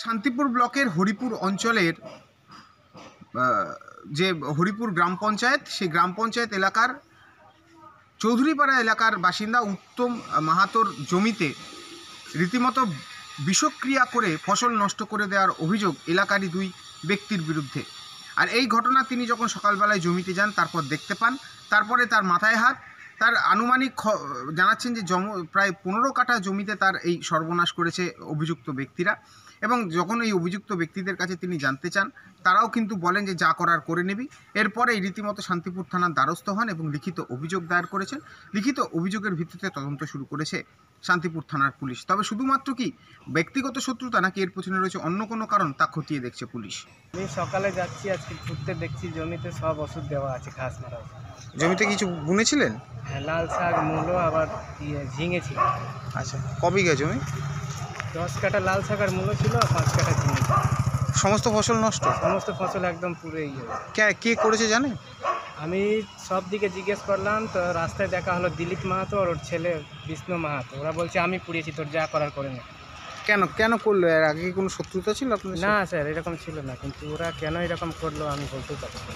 শান্তিপুর ব্লকের হরিপুর অঞ্চলের যে হরিপুর গ্রাম পঞ্চায়েত, সেই গ্রাম পঞ্চায়েত এলাকার চৌধুরীপাড়া এলাকার বাসিন্দা উত্তম মাহাতোর জমিতে রীতিমতো বিষক্রিয়া করে ফসল নষ্ট করে দেওয়ার অভিযোগ এলাকারই দুই ব্যক্তির বিরুদ্ধে। আর এই ঘটনা তিনি যখন সকালবেলায় জমিতে যান তারপর দেখতে পান। তারপরে তার মাথায় হাত। তার আনুমানিক জানাচ্ছেন যে প্রায় 15 কাঠা জমিতে তার এই সর্বনাশ করেছে অভিযুক্ত ব্যক্তিরা। এবং যখন এই অভিযুক্ত ব্যক্তিদের কাছে তিনি জানতে চান, তারাও কিন্তু বলেন যে যা করার করে নিবি। এরপরে রীতিমতো শান্তিপুর থানার দ্বারস্থ হন এবং লিখিত অভিযোগ দায়ের করেছেন। লিখিত অভিযোগের ভিত্তিতে তদন্ত শুরু করেছে শান্তিপুর থানার পুলিশ। তবে শুধুমাত্র কি ব্যক্তিগত শত্রুতা নাকি এর পেছনে রয়েছে অন্য কোনো কারণ, তা খতিয়ে দেখছে পুলিশ। আমি সকালে যাচ্ছি, আজকে ঘুরতে দেখছি জমিতে সব ওষুধ দেওয়া আছে, ঘাস মারা ওষুধ। জমিতে কিছু বুনেছিলেন? হ্যাঁ, লাল শাক, মূলো, আবার ঝিঙে ছিল। আচ্ছা, কবিঘা জমি? 10 কাঠা লাল শাক আর মূলো ছিল, 5 কাঠা ঝিঙে ছিল। সমস্ত ফসল নষ্ট? সমস্ত ফসল একদম পুরো ইয়ে। কে করেছে জানেন? আমি সব দিকে জিজ্ঞেস করলাম, তো রাস্তায় দেখা হলো দিলীপ মাহাতো আর ওর ছেলে বিষ্ণু মাহাতো। ওরা বলছে আমি পুড়িয়েছি, তোর যা করার করে না। কেন করলো? এর আগে কি কোনো শত্রুতা ছিল আপনাদের না সাথে? স্যার, এরকম ছিল না, কিন্তু ওরা কেন এরকম করলো আমি বলতেই পারছি না।